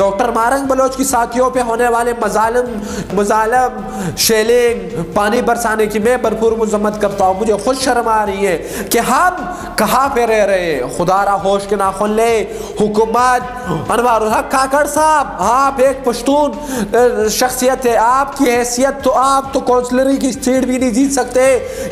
Doctor morning Baloch کی ساتھیوں پہ ہونے والے مظالم شیلنگ پانی برسانے کی میں بھرپور مذمت کرتا ہوں. مجھے خود شرم آ رہی ہے کہ ہم کہاں پہ رہ رہے ہیں. خدا را ہوش کے ناخن لے. حکومت انوار الحق کاکڑ صاحب آپ ایک پشتون شخصیت ہے, آپ کی حیثیت تو آپ تو کونسلری کی سیٹ بھی نہیں جیت سکتے.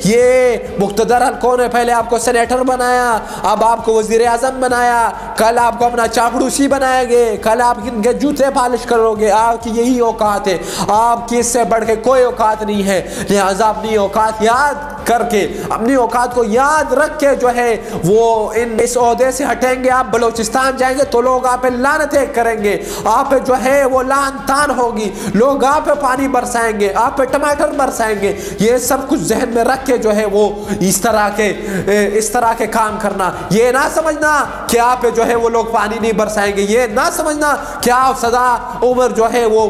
یہ مقتدر حلقوں نے پہلے آپ کو سینیٹر بنایا, اب آپ کو وزیر اعظم بنایا, کل آپ کو اپنا چاپڑوسی بنائیں گے, کل آپ ان کے جوتے پالش کرو گے. آپ کی یہی اوقات ہے, آپ کی اس سے بڑھ کے کوئی اوقات نہیں ہے. لہٰذا اپنی اوقات یاد کر کے, اپنی اوقات کو یاد رکھ کے جو ہے وہ اس عہدے سے ہٹیں گے. آپ بلوچستان جائیں گے تو لوگ آپ پہ لعنتیں کریں گے, آپ پہ جو ہے وہ لعن تان ہوگی, لوگ آپ پہ پانی برسائیں گے, آپ پہ ٹماٹر برسائیں گے. یہ سب کچھ ذہن میں رکھ کے جو ہے وہ اس طرح کے کام کرنا. یہ نہ سمجھنا کہ آپ پہ جو ہے وہ لوگ پانی نہیں برسائیں گے, یہ نہ سمجھنا کہ آپ سدا عمر جو ہے وہ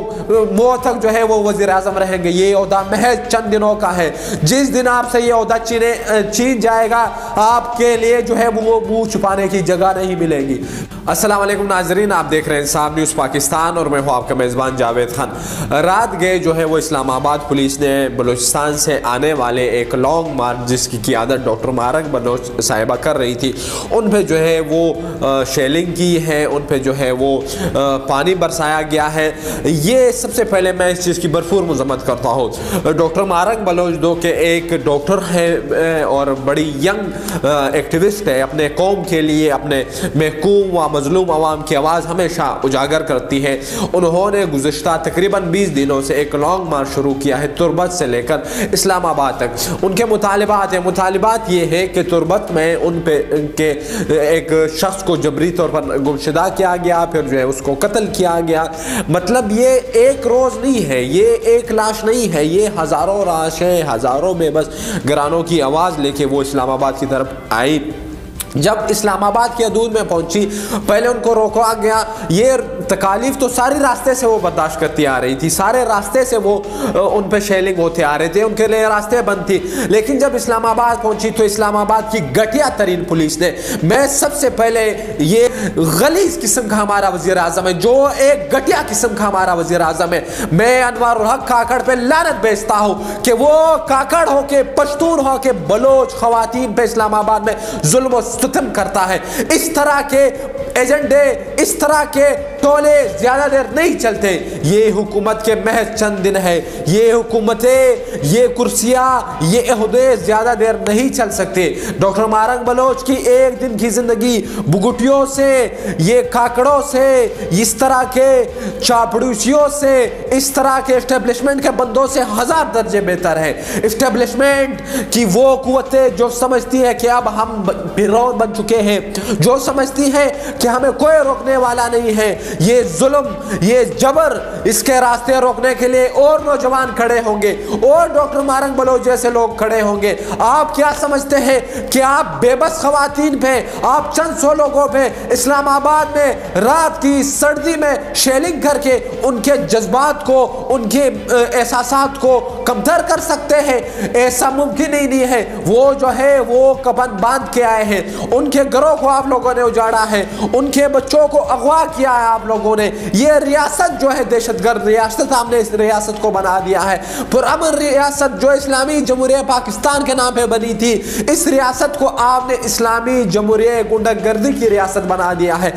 موت تک جو ہے وہ وزیر اعظم رہیں گے. یہ عہدہ محض چند دنوں کا ہے. جس دن آپ سے یہ عہدہ چھین جائے گا آپ کے لیے جو ہے وہ منہ چھپانے کی جگہ نہیں ملے گی. السلام علیکم ناظرین, آپ دیکھ رہے ہیں انصاف نیوز پاکستان اور میں ہوں آپ کا میزبان جاوید خان. رات گئے جو ہے وہ اسلام آباد پولیس نے بلوچستان سے آنے والے ایک لانگ مارچ جس کی قیادت ڈاکٹر مارنگ بلوچ صاحبہ کر رہی تھی, ان پہ جو ہے وہ شیلنگ کی ہے, ان پہ جو ہے وہ پانی برسایا گیا ہے. یہ سب سے پہلے میں اس چیز کی بھرپور مذمت کرتا ہوں. ڈاکٹر مارنگ بلوچ جو کہ ایک ڈاکٹر ہے اور بڑی ینگ ایکٹیوسٹ ہے, اپنے قوم کے لیے اپنے محکوم و مظلوم عوام کی آواز ہمیشہ اجاگر کرتی ہے. انہوں نے گزشتہ تقریباً 20 دنوں سے ایک لانگ مارچ شروع کیا ہے تربت سے لے کر اسلام آباد تک. ان کے مطالبات یہ ہے کہ تربت میں ان پہ کے ایک شخص کو جبری طور پر گمشدہ کیا گیا, پھر جو ہے اس کو قتل کیا گیا. مطلب یہ ایک روز نہیں ہے, یہ ایک لاش نہیں ہے, یہ ہزاروں لاشیں, ہزاروں بے بس گرانوں کی آواز لے کے وہ اسلام آباد کی طرف آئی. جب اسلام آباد کی حدود میں پہنچی پہلے ان کو روکا گیا. یہ تکالیف تو ساری راستے سے وہ برداشت کرتی آ رہی تھی, سارے راستے سے وہ ان پہ شیلنگ ہوتے آ رہے تھے, ان کے لیے راستے بند تھی. لیکن جب اسلام آباد پہنچی تو اسلام آباد کی گھٹیا ترین پولیس نے, میں سب سے پہلے یہ غلیظ قسم کا ہمارا وزیر اعظم ہے, جو ایک گھٹیا قسم کا ہمارا وزیر اعظم ہے, میں انوار الحق کاکڑ پہ لعنت بھیجتا ہوں کہ وہ کاکڑ ہو کے, پشتون ہو کے بلوچ خواتین پہ اسلام آباد میں ظلم و ستم کرتا ہے. اس طرح کے ایجنڈے, اس طرح کے ٹولے زیادہ دیر نہیں چلتے. یہ حکومت کے محض چند دن ہے, یہ حکومتیں, یہ کرسیاں, یہ عہدے زیادہ دیر نہیں چل سکتے. ڈاکٹر مارنگ بلوچ کی ایک دن کی زندگی بگٹیوں سے, یہ کاکڑوں سے, اس طرح کے چاپڑوسیوں سے, اس طرح کے اسٹیبلشمنٹ کے بندوں سے 1000 درجے بہتر ہے. اسٹیبلشمنٹ کی وہ قوتیں جو سمجھتی ہے کہ اب ہم پیرون بن چکے ہیں, جو سمجھتی ہے کہ ہمیں کوئی روکنے والا نہیں ہے, یہ ظلم, یہ جبر, اس کے راستے روکنے کے لیے اور نوجوان کھڑے ہوں گے, اور ڈاکٹر مارنگ بلوچ جیسے لوگ کھڑے ہوں گے. آپ کیا سمجھتے ہیں کہ آپ بے بس خواتین پہ, آپ چند سو لوگوں پہ اسلام آباد میں رات کی سردی میں شیلنگ کر کے ان کے جذبات کو, ان کے احساسات کو کمتر کر سکتے ہیں؟ ایسا ممکن ہی نہیں ہے. وہ جو ہے وہ کفن باندھ کے آئے ہیں, ان کے گھروں کو آپ لوگوں نے اجاڑا ہے, ان کے بچوں کو اغوا کیا ہے آپ لوگوں نے. یہ ریاست جو ہے دہشت گرد ریاست, ہم نے اس ریاست کو بنا دیا ہے پرامن ریاست جو اسلامی جمہوریہ پاکستان کے نام پہ بنی تھی. اس ریاست کو آپ نے اسلامی جمہوریہ گنڈہ گردی کی ریاست بنا دیا ہے.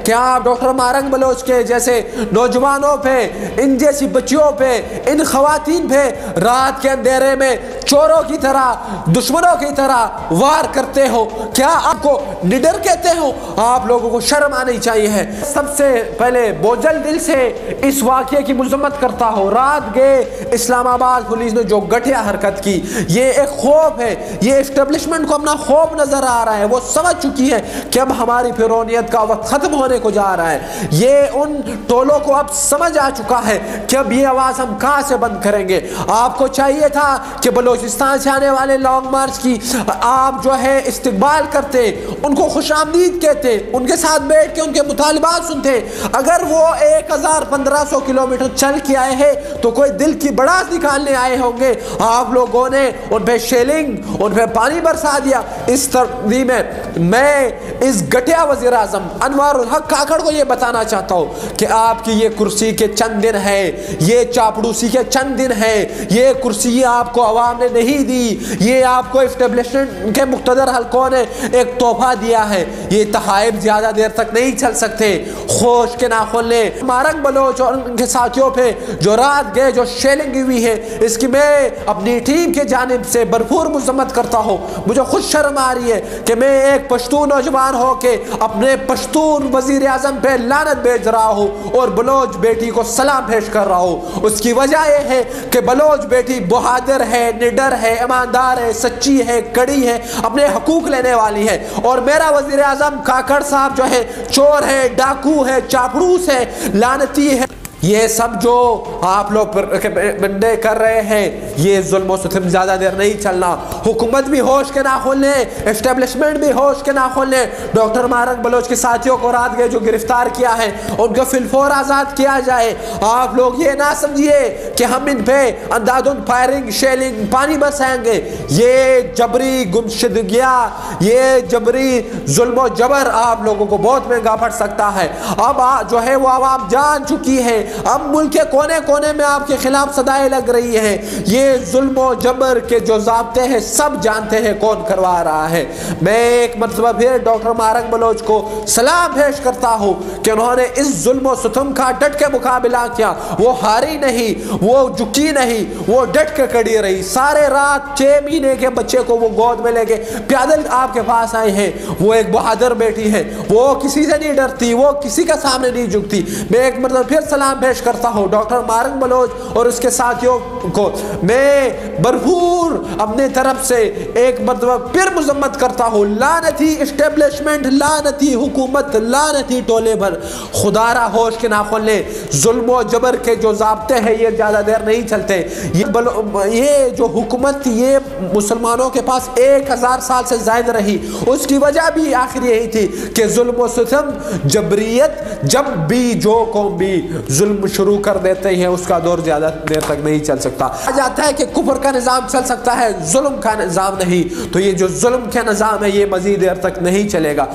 کیا آپ ڈاکٹر مارنگ بلوچ کے جیسے نوجوانوں پہ, ان جیسی بچیوں پہ, ان خواتین پہ رات کے اندھیرے میں چوروں کی طرح, دشمنوں کی طرح وار کرتے ہو؟ کیا آپ کو نڈر کہتے ہو؟ آپ لوگوں کو شرم آنی چاہیے ہے. سب سے پہلے بوجھل دل سے اس واقعے کی مذمت کرتا ہوں. رات گئے اسلام آباد پولیس نے جو گھٹیا حرکت کی, یہ ایک خوف ہے, یہ اسٹیبلشمنٹ کو اپنا خوف نظر آ رہا ہے. وہ سمجھ چکی ہے کہ اب ہماری فرونیت کا وقت ختم ہونے کو جا رہا ہے. یہ ان ٹولوں کو اب سمجھ آ چکا ہے کہ اب یہ آواز ہم کہاں سے بند کریں گے. آپ کو چاہیے تھا کہ بلوچستان سے آنے والے لانگ مارچ کی آپ جو ہے استقبال کرتے, ان کو خوش آمدید کہتے, ان کے ساتھ بیٹھ کے ان کے مطالبات سنتے, اگر وہ 1500 کلومیٹر چل کے آئے ہیں تو کوئی دل کی بڑاس نکالنے آئے ہوں گے. آپ لوگوں نے ان پہ شیلنگ، ان پہ پانی برسا دیا. اس ترتیب میں اس گھٹیا وزیر اعظم انوار الحق کاکڑ کو یہ بتانا چاہتا ہوں کہ آپ کی یہ کرسی کے چند دن ہے، یہ چاپڑوسی کے چند دن ہے. یہ کرسی آپ کو عوام نے نہیں دی، یہ آپ کو اسٹیبلشمنٹ کے مقتدر حلقوں نے ایک تحفہ دیا ہے. یہ تحائف زیادہ دیر تک نہیں چل سکتے. خوش کے ناخن لے مارنگ بلوچ اور ان کے ساتھیوں پہ جو رات گئے، جو شیلنگ ہوئی ہے، اس کی میں اپنی ٹیم کے جانب سے بھرپور مذمت کرتا ہوں. مجھے خود شرم آ رہی ہے کہ میں ایک پشتون نوجوان ہو کے اپنے پشتون وزیر اعظم پہ لعنت بھیج رہا ہوں اور بلوچ بیٹی کو سلام پیش کر رہا ہوں. اس کی وجہ یہ ہے کہ بلوچ بیٹی بہادر ہے، نڈر ہے، ایماندار ہے، سچی ہے، کڑی ہے، اپنے حقوق لینے والی ہے. اور میرا وزیر اعظم کاکڑ صاحب جو ہے چور ہے، ڈاکو ہے، چاپڑوس ہے، لعنتی ہے. یہ سب جو آپ لوگ بندے کر رہے ہیں، یہ ظلم و ستم زیادہ دیر نہیں چلنا. حکومت بھی ہوش کے ناخن لے، اسٹیبلشمنٹ بھی ہوش کے ناخن لے. ڈاکٹر مارنگ بلوچ کے ساتھیوں کو رات گئے جو گرفتار کیا ہے ان کو فی الفور آزاد کیا جائے. آپ لوگ یہ نہ سمجھیے کہ ہم ان پہ اندھادھند فائرنگ، شیلنگ، پانی برسائیں گے. یہ جبری گمشدگیاں، یہ جبری ظلم و جبر آپ لوگوں کو بہت مہنگا پڑ سکتا ہے. اب جو ہے وہ عوام جان چکی ہے. اب ملک کے کونے کونے میں آپ کے خلاف صدائیں لگ رہی ہیں. یہ ظلم و جبر کے جو ضابطے ہیں سب جانتے ہیں کون کروا رہا ہے. میں ایک مرتبہ پھر ڈاکٹر مارنگ بلوچ کو سلام پیش کرتا ہوں کہ انہوں نے اس ظلم و ستم کا ڈٹ کے مقابلہ کیا. وہ ہاری نہیں، وہ جھکی نہیں، وہ ڈٹ کے کڑی رہی. سارے رات 6 مہینے کے بچے کو وہ گود میں لے کے پیدل آپ کے پاس آئے ہیں. وہ ایک بہادر بیٹی ہے، وہ کسی سے نہیں ڈرتی، وہ کسی کے سامنے نہیں جھکتی. میں ایک مرتبہ پھر سلام پیش کرتا ہوں ڈاکٹر مارنگ بلوچ اور اس کے ساتھیوں کو. میں بھرپور اپنے طرف سے ایک مرتبہ پھر مذمت کرتا ہوں. لعنتی اسٹیبلشمنٹ، لعنتی حکومت، لعنتی ٹولے بھر. خدا را ہوش کے ناخن لے. ظلم و جبر کے جو ضابطے ہیں یہ زیادہ دیر نہیں چلتے. یہ جو حکومت یہ مسلمانوں کے پاس 1000 سال سے زائد رہی، اس کی وجہ بھی آخر یہی تھی کہ ظلم و ستم، جبریت، جب بھی جو قوم بھی ظلم شروع کر دیتے ہیں اس کا دور زیادہ دیر تک نہیں چل سکتا. جاتا ہے کہ کفر کا نظام چل سکتا ہے، ظلم کا نظام نہیں. تو یہ جو ظلم کا نظام ہے یہ مزید دیر تک نہیں چلے گا.